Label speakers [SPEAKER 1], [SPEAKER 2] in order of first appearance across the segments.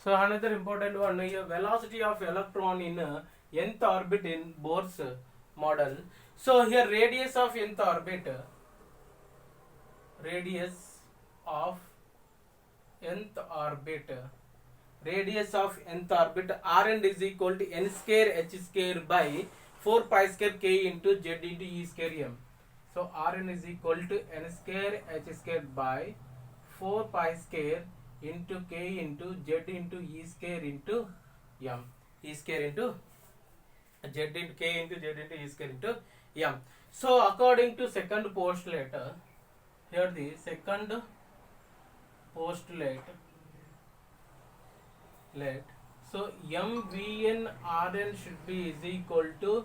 [SPEAKER 1] So another important one, velocity of electron in nth orbit in Bohr's model. So here radius of nth orbit, radius of nth orbit, radius of nth orbit Rn is equal to n square h square by 4 pi square k into z into e square m. So Rn is equal to n square h square by 4 pi square into k into z into e square into m. E square into z into k into z into e square into m. So according to second postulate, here the second postulate, so mvn Rn should be is equal to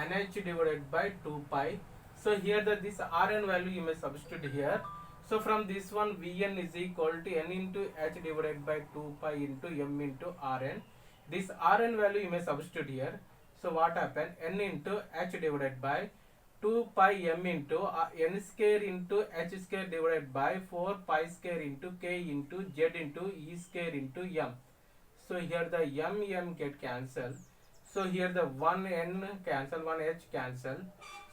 [SPEAKER 1] nh divided by 2 pi. So here this Rn value you may substitute here. So from this one Vn is equal to n into h divided by 2 pi into m into Rn. This Rn value you may substitute here. So what happened? N into h divided by 2 pi m into n square into h square divided by 4 pi square into k into z into e square into m. So here the m get cancelled. So here the 1 n cancel, 1 h cancel.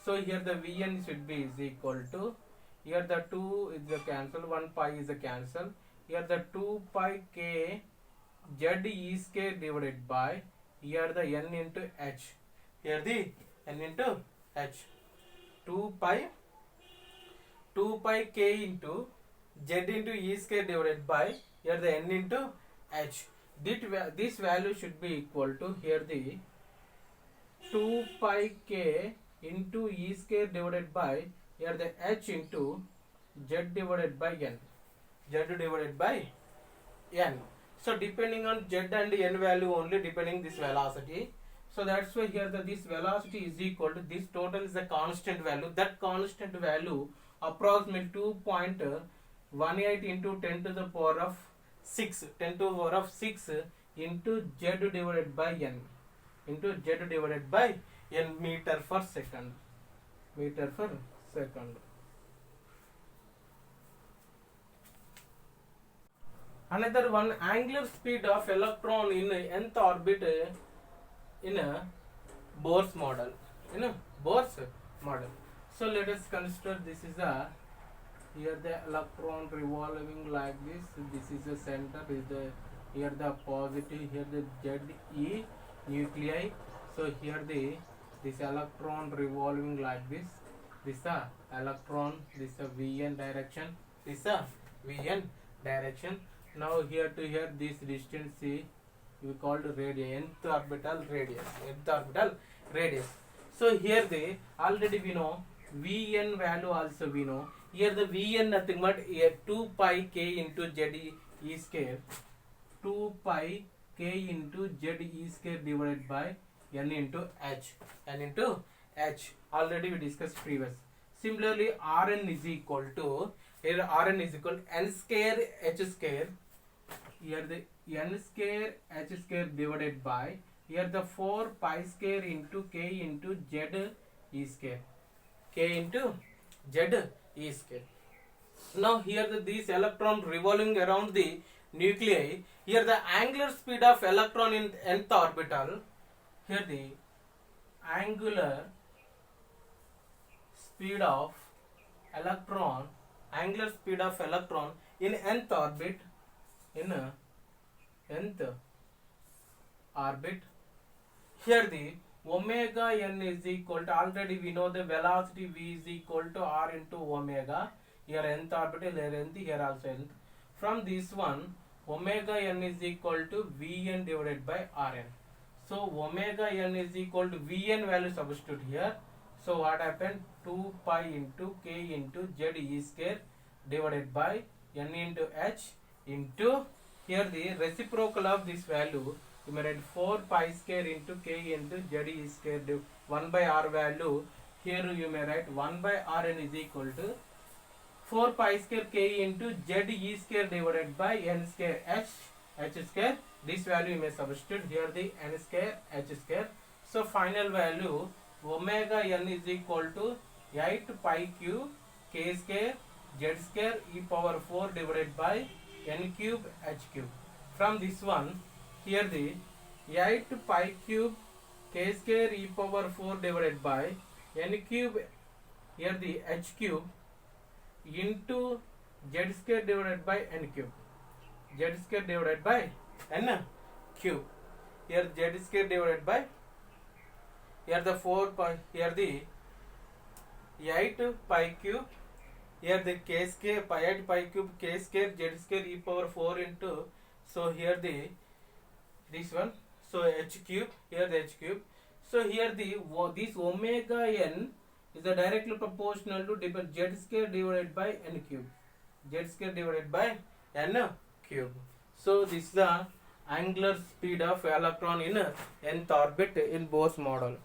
[SPEAKER 1] So here the Vn should be is equal to, here the 2 is the cancel, 1 pi is the cancel. Here the 2 pi k z e square divided by, here the n into h. Here the n into h. 2 pi k into z into e square divided by, here the n into h. This value should be equal to, here the 2 pi k into e square divided by, here the h into z divided by n. Z divided by n. So depending on z and n value only, depending this velocity. So that's why here this velocity is equal to, this total is a constant value. That constant value approximately 2.18 into 10 to the power of 6, 10 to the power of 6 into z divided by n, into z divided by n meter per second. Meter per second. Another one, angular speed of electron in nth orbit in a Bohr's model. In a Bohr's model. So let us consider this is a, here the electron revolving like this. This is the center. Is the, here the positive. Here the Z e nuclei. So here this electron revolving like this. This the electron. This the Vn direction. This the Vn direction. Now here to here this distance C we called radius, nth orbital radius, nth orbital radius. So here already we know Vn value also we know. Here the Vn nothing but here 2 pi k into z e square, 2 pi k into z e square divided by n into h, n into h. Already we discussed previous. Similarly Rn is equal to, here Rn is equal to n square h square, here the n square h square divided by, here the 4 pi square into k into z e square, k into z e square. Now here this electron revolving around the nuclei, here the angular speed of electron in nth orbital, here the angular speed of electron, angular speed of electron in nth orbit, in nth orbit, here the omega n is equal to, already we know the velocity v is equal to r into omega. Here nth orbital, here nth, here also nth. From this one omega n is equal to Vn divided by Rn. So omega n is equal to Vn value substitute here. So what happened? 2 pi into k into z e square divided by n into h into, here the reciprocal of this value, you may write 4 pi square into k into z e square 1 by r value. Here you may write 1 by Rn is equal to 4 pi square k into z e square divided by n square h square. This value you may substitute here the n square h square. So final value omega n is equal to 8 pi q k square z square e power 4 divided by n cube h cube. from this one, here the 8 pi cube k square e power 4 divided by n cube, here the h cube into z square divided by n cube, z square divided by n cube, here z square divided by, here the 4 pi, here the 8 pi cube, here the k square, 8 pi cube k square z square e power 4 into, so here the this one, so h cube, here the h cube, so here the this omega n is directly proportional to z square divided by n cube, z square divided by n cube. So this is the angular speed of electron in nth orbit in Bohr's model.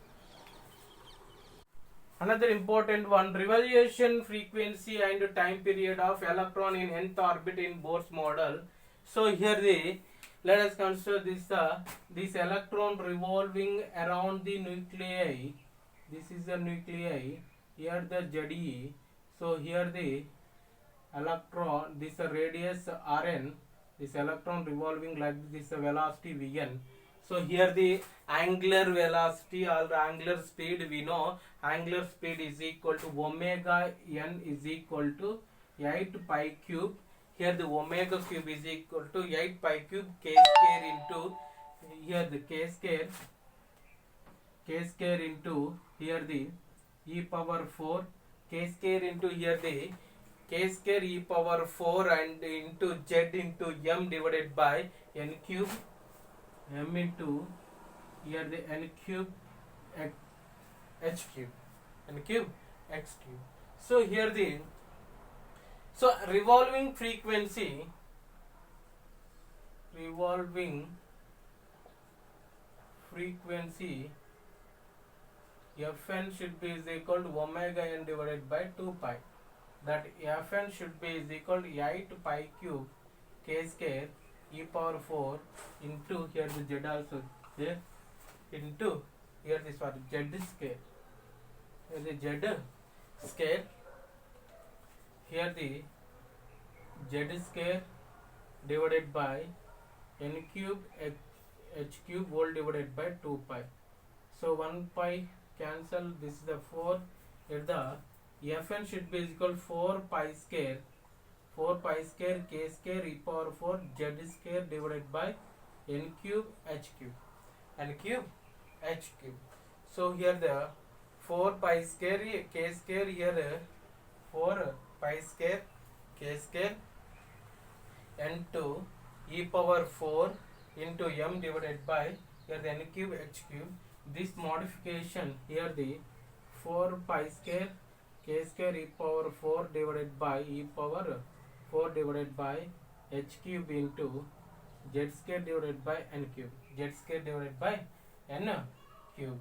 [SPEAKER 1] Another important one, revolution frequency and time period of electron in nth orbit in Bohr's model. So here the, let us consider this electron revolving around the nuclei. This is the nuclei, here the ZE. So here the electron, this radius Rn, this electron revolving like this velocity Vn. So here the angular velocity or the angular speed, we know angular speed is equal to omega n is equal to 8 pi cube. Here the omega cube is equal to 8 pi cube k square into, here the k square into, here the e power 4 k square into, here the k square e power 4 and into z into m divided by n cube, m into, here the n cube h cube, n cube x cube. So here the, so revolving frequency Fn should be is equal to omega n divided by 2 pi. That Fn should be is equal to 8 pi cube k square e power 4 into, here the z also there, into, here this one z square, here the z square, here the z square divided by n cube h cube whole divided by 2 pi. So 1 pi cancel, this is the 4, here the Fn should be equal 4 pi square k square e power 4 z square divided by n cube h cube. So here the 4 pi square k square, here 4 pi square k square into e power 4 into m divided by, here the n cube h cube. This modification, here the 4 pi square k square e power 4 divided by e power 4 divided by h cube into z square divided by n cube, z square divided by n cube.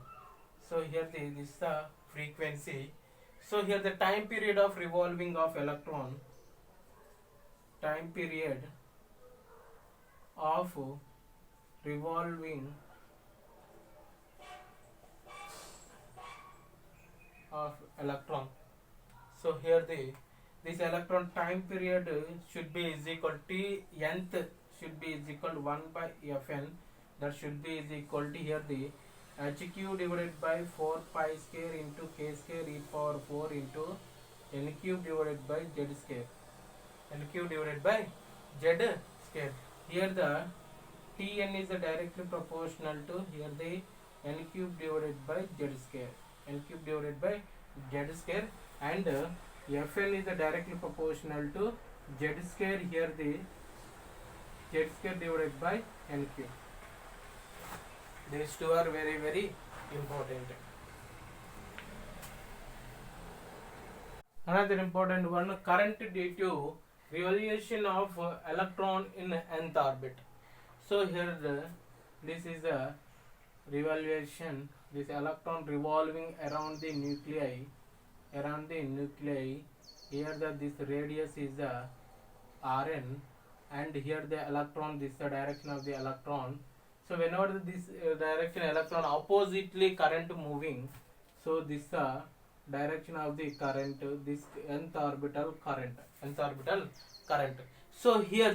[SPEAKER 1] So here this is the frequency. So here the time period of revolving of electron, time period of revolving of electron. So here this electron time period should be is equal to nth should be is equal to 1 by Fn, that should be is equal to, here the hq divided by 4 pi square into k square e power 4 into n cube divided by z square, n cube divided by z square. Here the Tn is directly proportional to, here the n cube divided by z square, n cube divided by z square, and Fn is directly proportional to z square, here the z square divided by n cube. These two are very, very important. Another important one, current due to revolution of electron in nth orbit. So here this is a revolution, this electron revolving around the nuclei, here this radius is Rn, and here the electron, this is the direction of the electron. So whenever this direction electron oppositely current moving, so this direction of the current, this nth orbital current. So here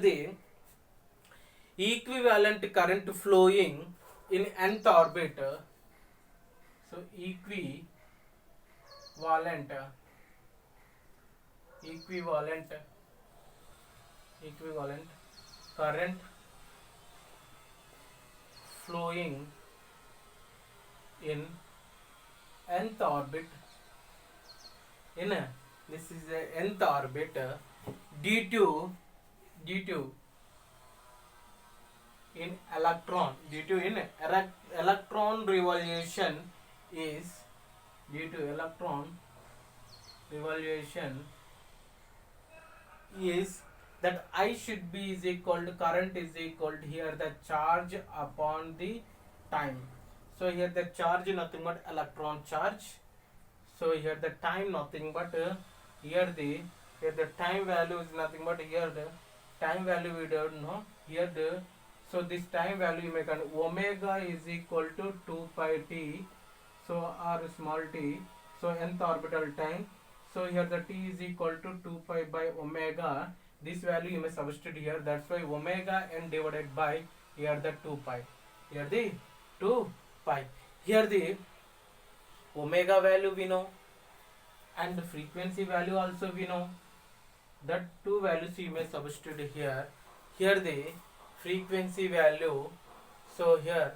[SPEAKER 1] equivalent current flowing in nth orbit. So equivalent current flowing in nth orbit in this is the nth orbit due to in electron revolution is due to electron revolution is that I should be is equal to current is equal to here the charge upon the time. So here the charge nothing but electron charge. So here the time nothing but here the time value is nothing but here the time value we don't know here the. So this time value you make an omega is equal to 2 pi t. So r small t. So nth orbital time. So here the t is equal to 2 pi by omega. This value you may substitute here. That's why omega n divided by here the 2 pi. Here the 2 pi. Here the omega value we know and the frequency value also we know. That two values you may substitute here. Here the frequency value. So here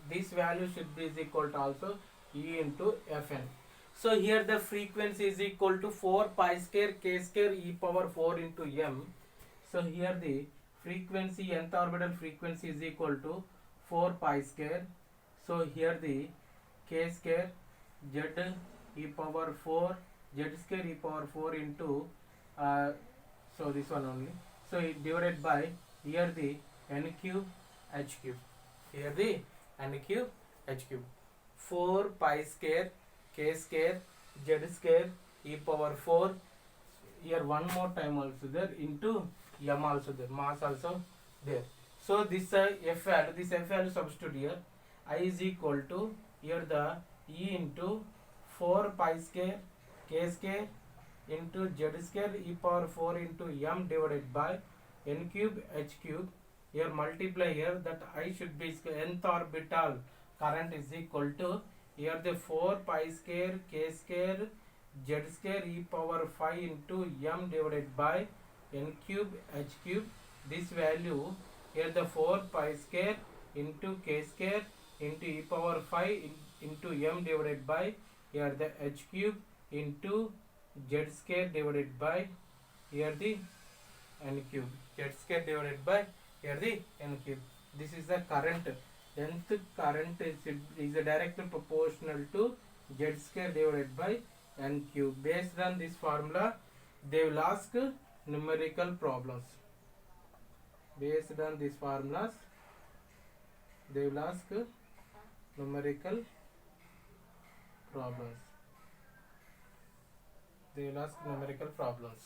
[SPEAKER 1] this value should be is equal to also E into Fn. So here the frequency is equal to 4 pi square k square e power 4 into m. So here the frequency nth orbital frequency is equal to 4 pi square. So here the k square z e power 4 z square e power 4 into so this one only. So it divided by here the n cube h cube. Here the n cube h cube. 4 pi square k square z square e power 4. Here one more time also there into m also there, mass also there. So this f value substitute here. I is equal to here the E into 4 pi square k square into z square e power 4 into m divided by n cube h cube. Here multiply here that I should be nth orbital current is equal to here the 4 pi square k square z square e power 5 into m divided by n cube h cube. This value here the 4 pi square into k square into e power 5 into m divided by here the h cube into z square divided by here the n cube. Z square divided by here the n cube. This is the current. Nth current is directly proportional to z square divided by n cube. Based on this formula, they will ask numerical problems. Based on these formulas, they will ask numerical problems. They will ask numerical problems.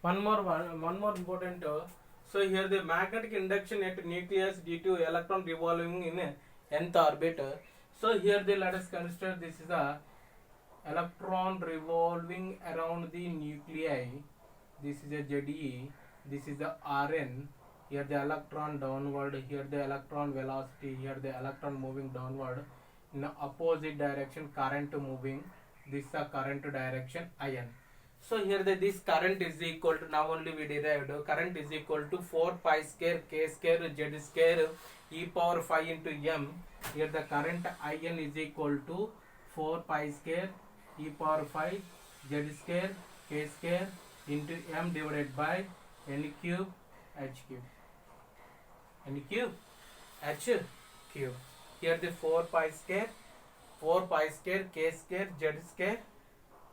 [SPEAKER 1] One more important. So here the magnetic induction at nucleus due to electron revolving in nth orbit. So here they let us consider this is a electron revolving around the nuclei. This is a ZE. This is the Rn. Here the electron downward. Here the electron velocity. Here the electron moving downward in the opposite direction. Current moving. This is a current direction IN. So here this current is equal to, now only we derived, current is equal to 4 pi square k square z square e power 5 into m. Here the current IN is equal to 4 pi square e power 5 z square k square into m divided by n cube h cube. N cube h cube. Here the 4 pi square k square z square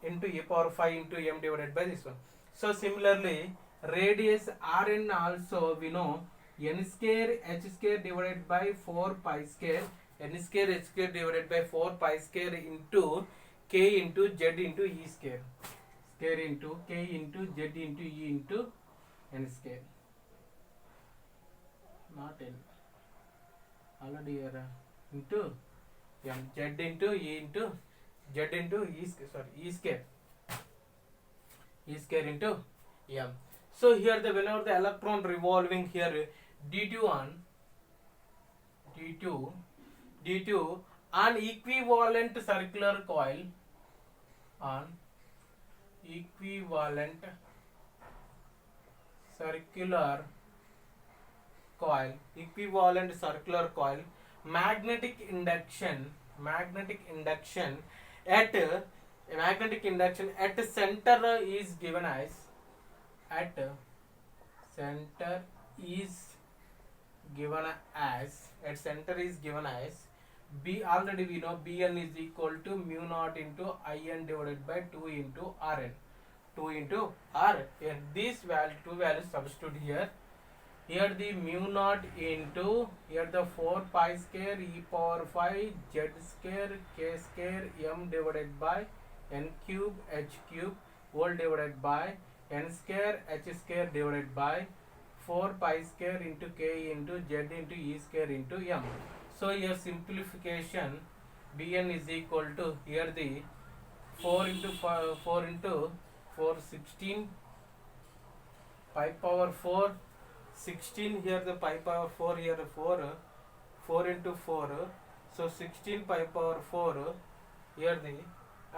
[SPEAKER 1] into e power 5 into m divided by this one. So similarly radius Rn also we know n square h square divided by 4 pi square n square h square divided by 4 pi square into k into z into e square into k into z into e into n square. Not n. Already here into m z into e into z into e square into m. So here the whenever the electron revolving here d2 on equivalent circular coil on equivalent circular coil magnetic induction at center is given as at center is given as B. Already we know Bn is equal to mu naught into In divided by 2 into Rn. These two values substitute here. Here the mu naught into here the 4 pi square e power 5 z square k square m divided by n cube h cube whole divided by n square h square divided by 4 pi square into k into z into e square into m. So here simplification Bn is equal to here the 4 into 4 16 pi power 4 16 here the pi power 4 here 4 into 4 so 16 pi power 4 here the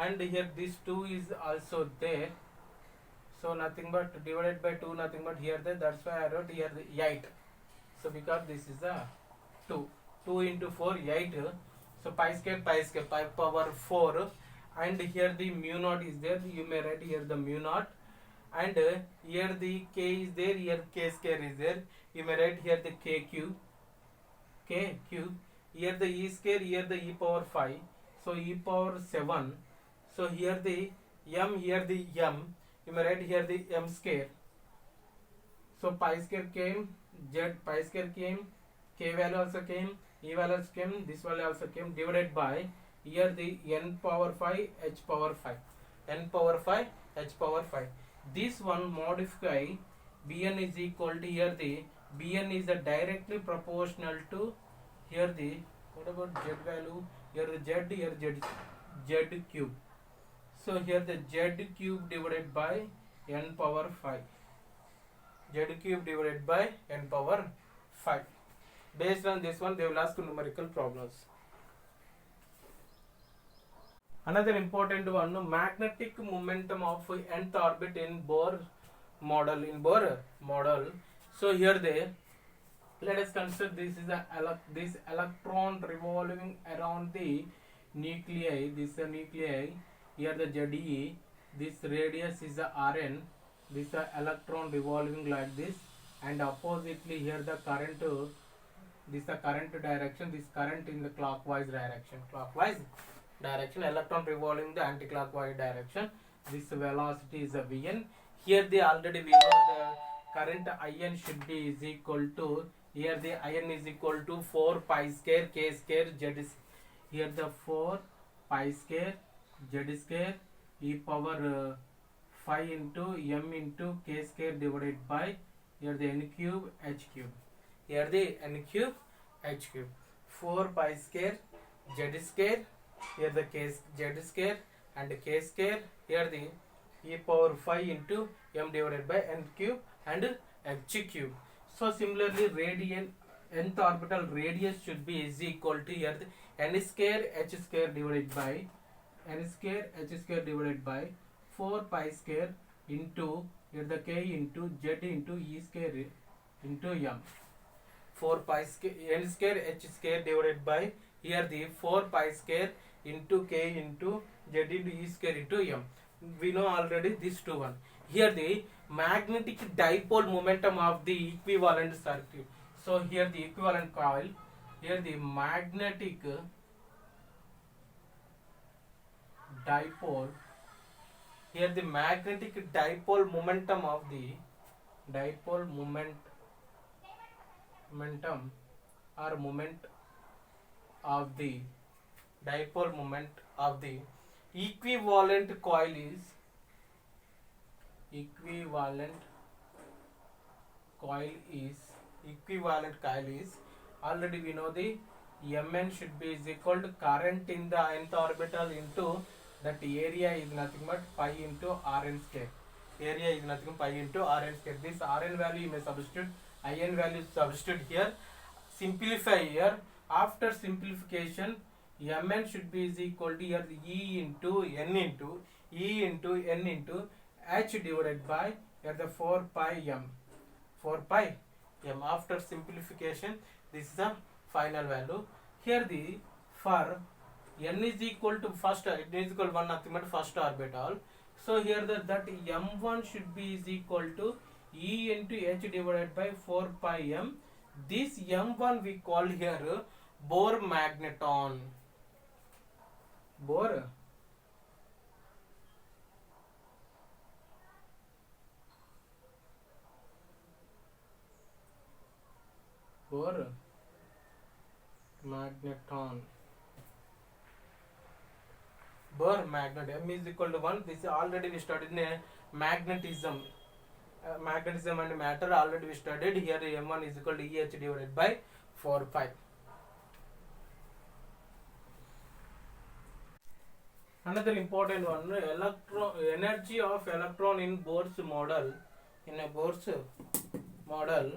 [SPEAKER 1] and here this 2 is also there, so nothing but divided by 2 nothing but here the that's why I wrote here the 8. So because this is the 2 into 4 8, so pi square pi power 4 and here the mu naught is there, you may write here the mu naught and here the k is there, here k square is there, you may write here the k cube here the e square, here the e power 5, so e power 7, so here the m, you may write here the m square, so pi square came, z pi square came, k value also came, e value also came, this value also came, divided by here the n power 5 h power 5. This one modify Bn is equal to here the Bn is directly proportional to here the what about z value, here the z cube, so here the z cube divided by n power 5, based on this one they will ask numerical problems. Another important one, magnetic momentum of nth orbit in Bohr model. So here let us consider this is this electron revolving around the nuclei. This is the nuclei. Here the ZE. This radius is the Rn. This is electron revolving like this, and oppositely here the current. This is the current direction. This current in the clockwise direction. Electron revolving the anti-clockwise direction. This velocity is a Vn. Here we already know the current In should be is equal to here the In is equal to 4 pi square k square z. Here the 4 pi square z square e power 5 into m into k square divided by here the n cube h cube. Here the n cube h cube. 4 pi square z square. Here the k z square and k square, here the e power 5 into m divided by n cube and h cube. So similarly nth orbital radius should be is equal to here the n square h square divided by 4 pi square into here the k into z into e square into m. 4 pi square n square h square divided by here the 4 pi square into k into z into e square into m. We know already this two one. Here the magnetic dipole momentum of the equivalent circuit. So here the equivalent coil. Here the magnetic dipole. Here the magnetic dipole momentum of the momentum or moment of the dipole moment of the equivalent coil is already we know the Mn should be is equal to current in the nth orbital into that area is nothing but pi into Rn square. area is nothing pi into Rn square. This Rn value you may substitute, In value substitute here, simplify here. After simplification, Mn should be is equal to here E into N into E into N into H divided by here the 4 pi M. 4 pi M. After simplification, this is the final value. Here the for N is equal to first, it is equal to 1 nothing but first orbital. So here that M1 should be is equal to E into H divided by 4 pi M. This M1 we call here Bohr magneton. Bohr magneton. Bohr magnet. M is equal to 1. This is already we studied in magnetism. Magnetism and matter already we studied. Here M1 is equal to EH divided by 4 pi. Another important one, energy of electron in Bohr's model. In a Bohr's model,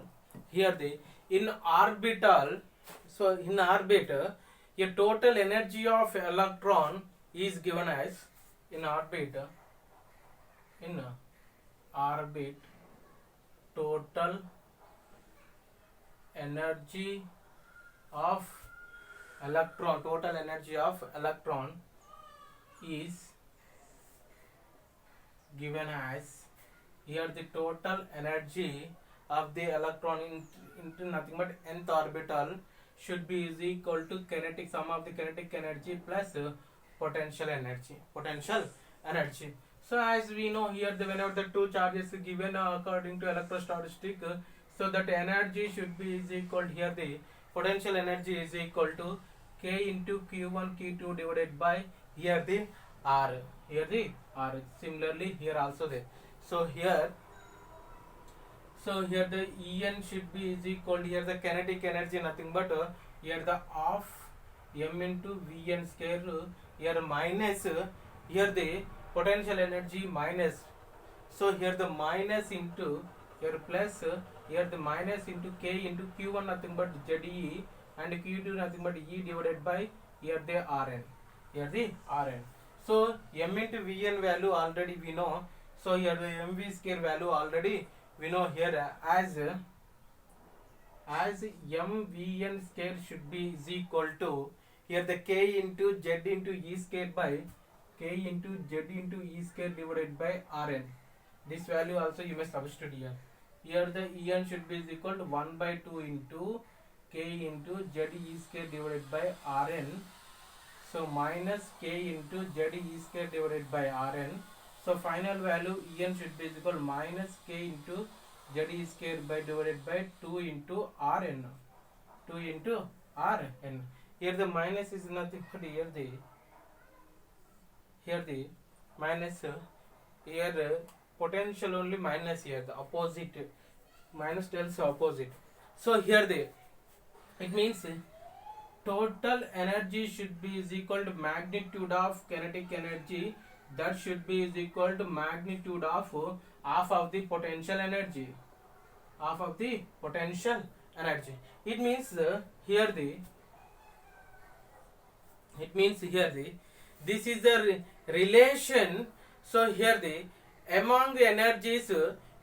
[SPEAKER 1] here the in orbital. So in orbit, a total energy of electron is given as in orbit. In orbit, total energy of electron. Total energy of electron is given as here the total energy of the electron into nothing but nth orbital should be is equal to kinetic sum of the kinetic energy plus potential energy. So as we know here, whenever the two charges are given according to electrostatic, so that energy should be is equal to here the potential energy is equal to K into Q1 Q2 divided by here the R. Here the R. Similarly here also there. So here the En should be is equal to here the kinetic energy nothing but here the half M into Vn square, here minus here the potential energy minus. So here the minus into here plus here the minus into K into Q1 nothing but ZE and Q2 nothing but E divided by here the Rn. Here the Rn. So M into Vn value already we know. So here the MV square value already we know here as MVn square should be is equal to here the K into Z into E square by K into Z into E square divided by Rn. This value also you may substitute here. Here the En should be is equal to 1 by 2 into K into Z E square divided by Rn. So minus K into Z E square divided by Rn. So final value En should be equal to minus K into Z E square by divided by 2 into Rn. 2 into Rn. Here the minus is nothing but here the minus here potential only minus here the opposite minus tells opposite. So here it means total energy should be is equal to magnitude of kinetic energy, that should be is equal to magnitude of half of the potential energy. Half of the potential energy. It means here this is the relation. So here among energies,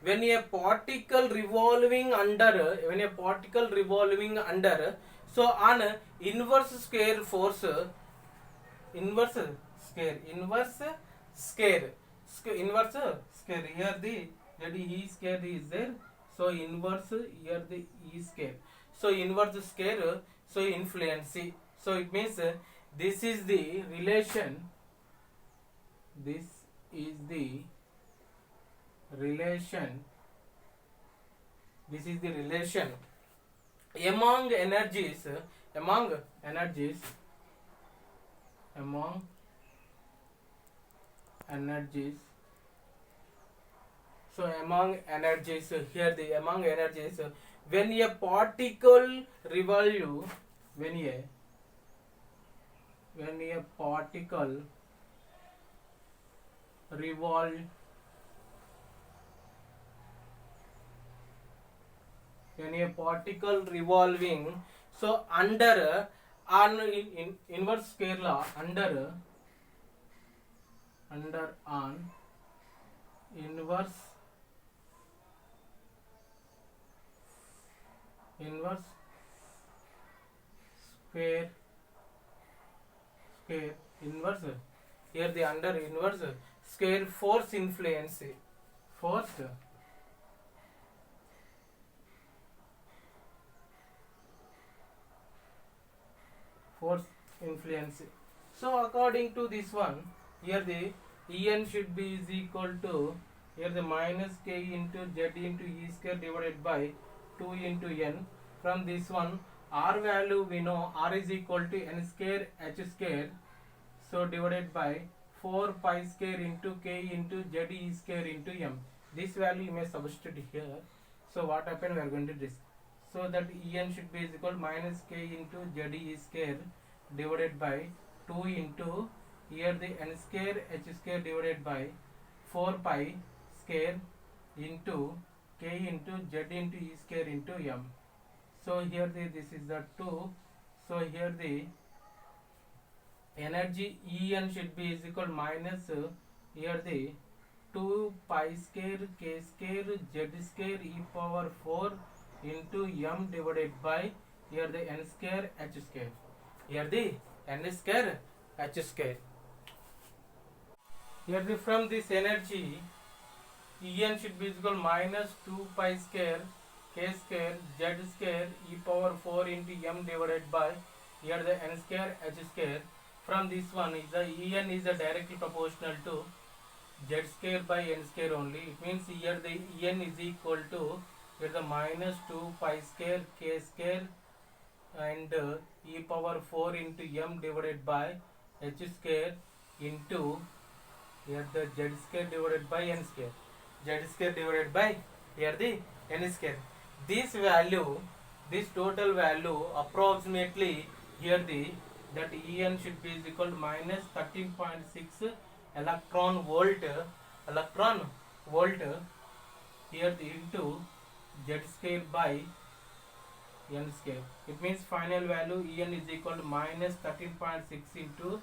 [SPEAKER 1] when a particle revolving under, so on inverse square force, inverse square here the E square is there. So inverse here the E square. So inverse square, so influence. So it means this is the relation. This is the relation among energies. So among energies, here the among energies, when a particle revolve, when a particle revolve when a particle revolving, so under on in inverse square law, under on inverse square inverse, here the under inverse square force influence, force influence. So according to this one, here the En should be is equal to, here the minus k into z into e square divided by 2 into n. From this one, r value we know, r is equal to n square h square, so divided by 4 pi square into k into z e square into m. This value you may substitute here. So what happened, we are going to discuss. So that En should be is equal to minus k into z e square divided by 2 into, here the n square h square divided by 4 pi square into k into z into e square into m. So here this is the 2. So here the energy En should be is equal minus, here the 2 pi square k square z square e power 4 into m divided by, here the n square h square, here the n square h square. Here the, from this energy En should be equal minus 2 pi square k square z square e power 4 into m divided by, here the n square h square. From this one, is the En is directly proportional to z square by n square only. It means here the En is equal to, here the minus 2 pi square k square and e power 4 into m divided by h square into, here the z square divided by n square, z square divided by, here the n square. This value, this total value approximately, here the, that En should be is equal to minus 13.6 electron volt, here the into z square by n square. It means final value En is equal to minus 13.6 into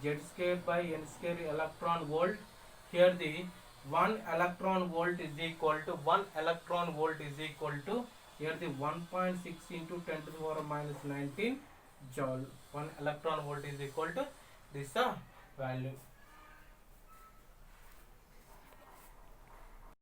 [SPEAKER 1] z square by n square electron volt. Here the 1 electron volt is equal to here the 1.6 into 10 to the power minus 19 joule. 1 electron volt is equal to this value.